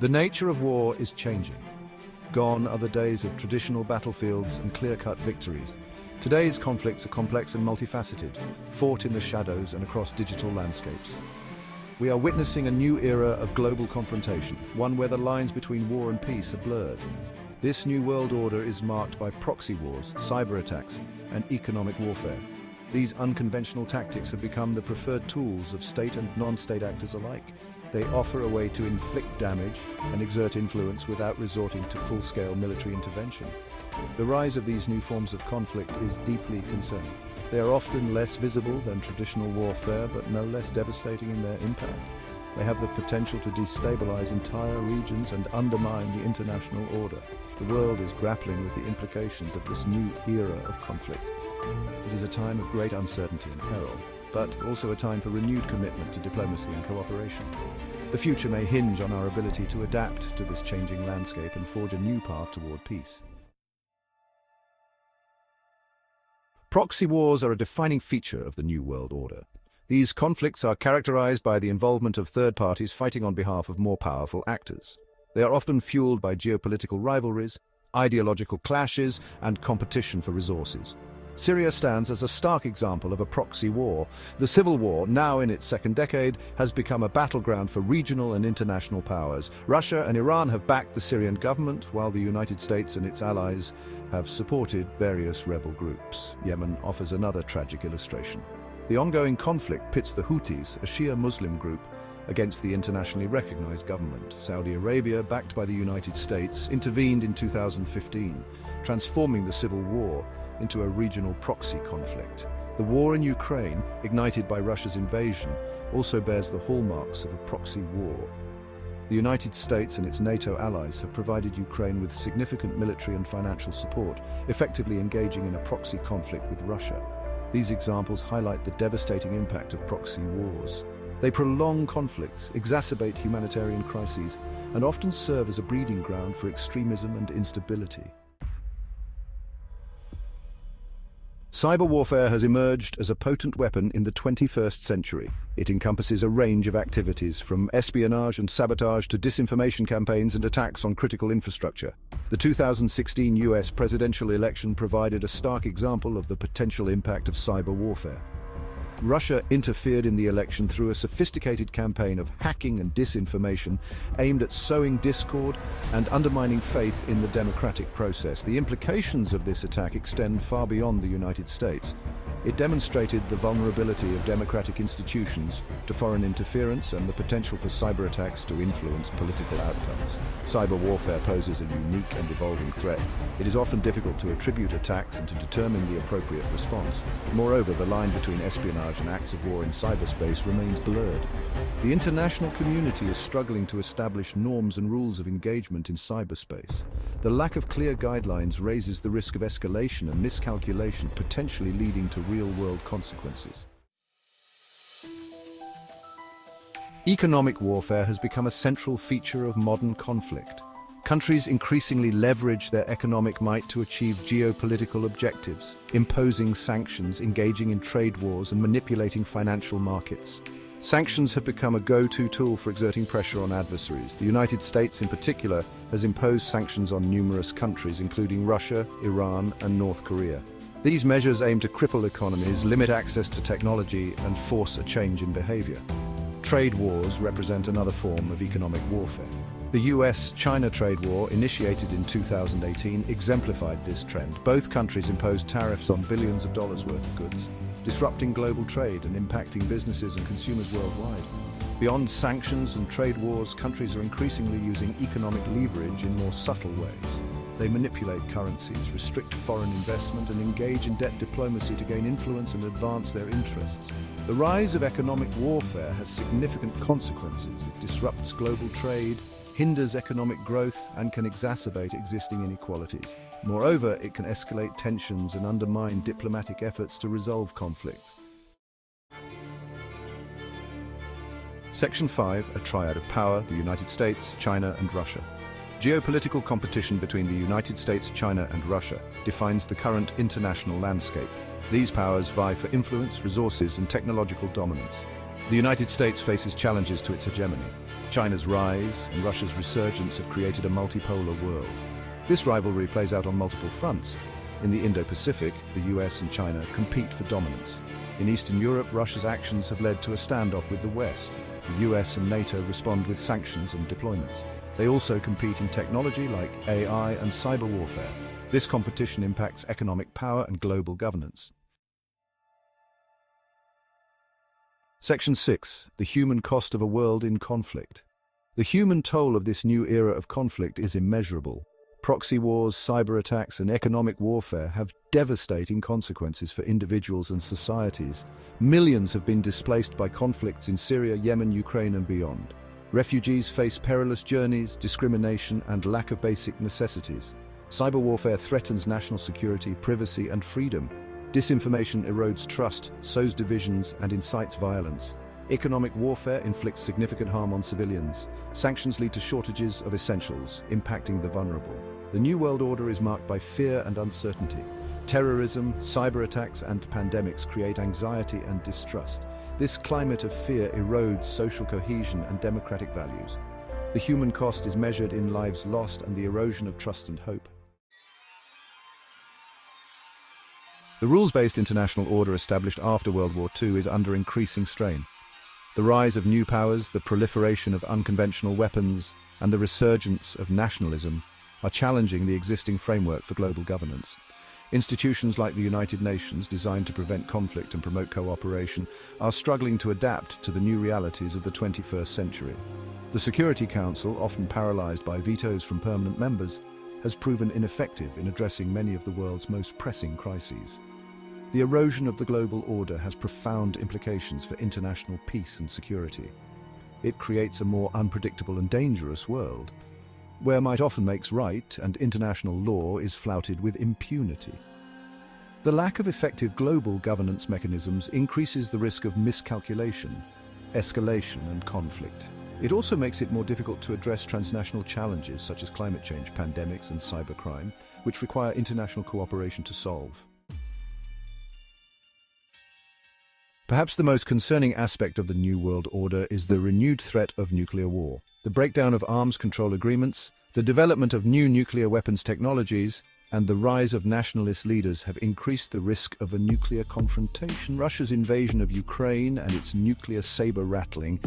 The nature of war is changing. Gone are the days of traditional battlefields and clear-cut victories. Today's conflicts are complex and multifaceted, fought in the shadows and across digital landscapes. We are witnessing a new era of global confrontation, one where the lines between war and peace are blurred. This new world order is marked by proxy wars, cyber attacks, and economic warfare. These unconventional tactics have become the preferred tools of state and non-state actors alike. They offer a way to inflict damage and exert influence without resorting to full-scale military intervention. The rise of these new forms of conflict is deeply concerning. They are often less visible than traditional warfare, but no less devastating in their impact. They have the potential to destabilize entire regions and undermine the international order. The world is grappling with the implications of this new era of conflict. It is a time of great uncertainty and peril, but also a time for renewed commitment to diplomacy and cooperation. The future may hinge on our ability to adapt to this changing landscape and forge a new path toward peace. Proxy wars are a defining feature of the New World Order. These conflicts are characterized by the involvement of third parties fighting on behalf of more powerful actors. They are often fueled by geopolitical rivalries, ideological clashes, and competition for resources. Syria stands as a stark example of a proxy war. The civil war, now in its second decade, has become a battleground for regional and international powers. Russia and Iran have backed the Syrian government, while the United States and its allies have supported various rebel groups. Yemen offers another tragic illustration. The ongoing conflict pits the Houthis, a Shia Muslim group, against the internationally recognized government. Saudi Arabia, backed by the United States, intervened in 2015, transforming the civil war into a regional proxy conflict. The war in Ukraine, ignited by Russia's invasion, also bears the hallmarks of a proxy war. The United States and its NATO allies have provided Ukraine with significant military and financial support, effectively engaging in a proxy conflict with Russia. These examples highlight the devastating impact of proxy wars. They prolong conflicts, exacerbate humanitarian crises, and often serve as a breeding ground for extremism and instability. Cyber warfare has emerged as a potent weapon in the 21st century. It encompasses a range of activities, from espionage and sabotage to disinformation campaigns and attacks on critical infrastructure. The 2016 US presidential election provided a stark example of the potential impact of cyber warfare. Russia interfered in the election through a sophisticated campaign of hacking and disinformation aimed at sowing discord and undermining faith in the democratic process. The implications of this attack extend far beyond the United States. It demonstrated the vulnerability of democratic institutions to foreign interference and the potential for cyber attacks to influence political outcomes. Cyber warfare poses a unique and evolving threat. It is often difficult to attribute attacks and to determine the appropriate response. Moreover, the line between espionage and acts of war in cyberspace remains blurred. The international community is struggling to establish norms and rules of engagement in cyberspace. The lack of clear guidelines raises the risk of escalation and miscalculation, potentially leading to real-world consequences. Economic warfare has become a central feature of modern conflict. Countries increasingly leverage their economic might to achieve geopolitical objectives, imposing sanctions, engaging in trade wars, and manipulating financial markets. Sanctions have become a go-to tool for exerting pressure on adversaries. The United States, in particular, has imposed sanctions on numerous countries, including Russia, Iran, and North Korea. These measures aim to cripple economies, limit access to technology, and force a change in behavior. Trade wars represent another form of economic warfare. The US-China trade war, initiated in 2018, exemplified this trend. Both countries imposed tariffs on billions of dollars worth of goods, disrupting global trade and impacting businesses and consumers worldwide. Beyond sanctions and trade wars, countries are increasingly using economic leverage in more subtle ways. They manipulate currencies, restrict foreign investment, and engage in debt diplomacy to gain influence and advance their interests. The rise of economic warfare has significant consequences. It disrupts global trade, hinders economic growth, and can exacerbate existing inequalities. Moreover, it can escalate tensions and undermine diplomatic efforts to resolve conflicts. Section 5, a triad of power: the United States, China, and Russia. Geopolitical competition between the United States, China, and Russia defines the current international landscape. These powers vie for influence, resources, and technological dominance. The United States faces challenges to its hegemony. China's rise and Russia's resurgence have created a multipolar world. This rivalry plays out on multiple fronts. In the Indo-Pacific, the US and China compete for dominance. In Eastern Europe, Russia's actions have led to a standoff with the West. The US and NATO respond with sanctions and deployments. They also compete in technology like AI and cyber warfare. This competition impacts economic power and global governance. Section 6. The human cost of a world in conflict. The human toll of this new era of conflict is immeasurable. Proxy wars, cyber attacks, and economic warfare have devastating consequences for individuals and societies. Millions have been displaced by conflicts in Syria, Yemen, Ukraine, and beyond. Refugees face perilous journeys, discrimination, and lack of basic necessities. Cyber warfare threatens national security, privacy, and freedom. Disinformation erodes trust, sows divisions, and incites violence. Economic warfare inflicts significant harm on civilians. Sanctions lead to shortages of essentials, impacting the vulnerable. The New World Order is marked by fear and uncertainty. Terrorism, cyber attacks, and pandemics create anxiety and distrust. This climate of fear erodes social cohesion and democratic values. The human cost is measured in lives lost and the erosion of trust and hope. The rules-based international order established after World War II is under increasing strain. The rise of new powers, the proliferation of unconventional weapons, and the resurgence of nationalism are challenging the existing framework for global governance. Institutions like the United Nations, designed to prevent conflict and promote cooperation, are struggling to adapt to the new realities of the 21st century. The Security Council, often paralyzed by vetoes from permanent members, has proven ineffective in addressing many of the world's most pressing crises. The erosion of the global order has profound implications for international peace and security. It creates a more unpredictable and dangerous world, where might often makes right and international law is flouted with impunity. The lack of effective global governance mechanisms increases the risk of miscalculation, escalation, and conflict. It also makes it more difficult to address transnational challenges such as climate change, pandemics, and cybercrime, which require international cooperation to solve. Perhaps the most concerning aspect of the New World Order is the renewed threat of nuclear war. The breakdown of arms control agreements, the development of new nuclear weapons technologies, and the rise of nationalist leaders have increased the risk of a nuclear confrontation. Russia's invasion of Ukraine and its nuclear saber rattling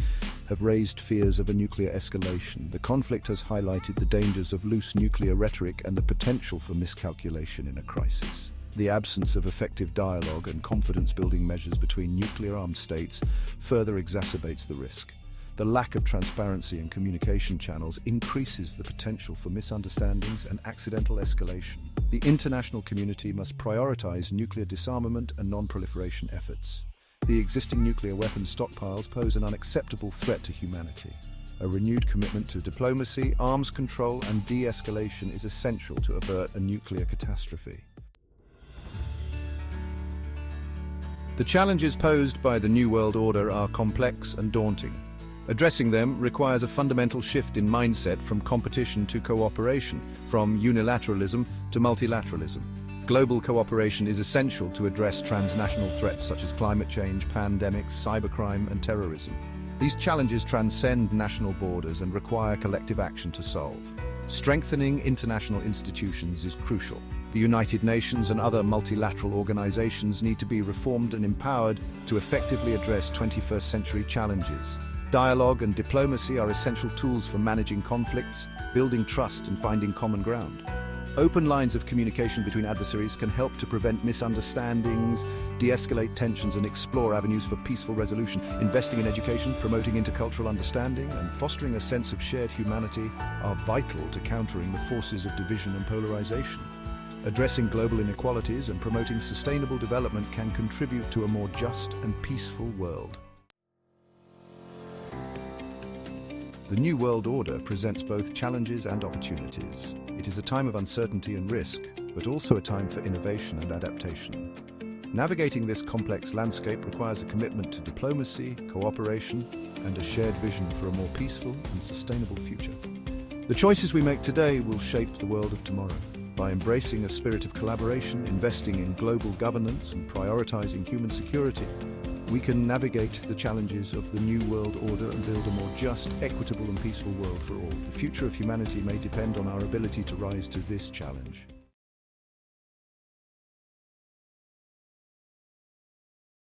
have raised fears of a nuclear escalation. The conflict has highlighted the dangers of loose nuclear rhetoric and the potential for miscalculation in a crisis. The absence of effective dialogue and confidence-building measures between nuclear-armed states further exacerbates the risk. The lack of transparency in communication channels increases the potential for misunderstandings and accidental escalation. The international community must prioritize nuclear disarmament and non-proliferation efforts. The existing nuclear weapons stockpiles pose an unacceptable threat to humanity. A renewed commitment to diplomacy, arms control, and de-escalation is essential to avert a nuclear catastrophe. The challenges posed by the New World Order are complex and daunting. Addressing them requires a fundamental shift in mindset from competition to cooperation, from unilateralism to multilateralism. Global cooperation is essential to address transnational threats such as climate change, pandemics, cybercrime, and terrorism. These challenges transcend national borders and require collective action to solve. Strengthening international institutions is crucial. The United Nations and other multilateral organizations need to be reformed and empowered to effectively address 21st century challenges. Dialogue and diplomacy are essential tools for managing conflicts, building trust, and finding common ground. Open lines of communication between adversaries can help to prevent misunderstandings, de-escalate tensions, and explore avenues for peaceful resolution. Investing in education, promoting intercultural understanding, and fostering a sense of shared humanity are vital to countering the forces of division and polarization. Addressing global inequalities and promoting sustainable development can contribute to a more just and peaceful world. The New World Order presents both challenges and opportunities. It is a time of uncertainty and risk, but also a time for innovation and adaptation. Navigating this complex landscape requires a commitment to diplomacy, cooperation, and a shared vision for a more peaceful and sustainable future. The choices we make today will shape the world of tomorrow. By embracing a spirit of collaboration, investing in global governance, and prioritizing human security, we can navigate the challenges of the new world order and build a more just, equitable and peaceful world for all. The future of humanity may depend on our ability to rise to this challenge.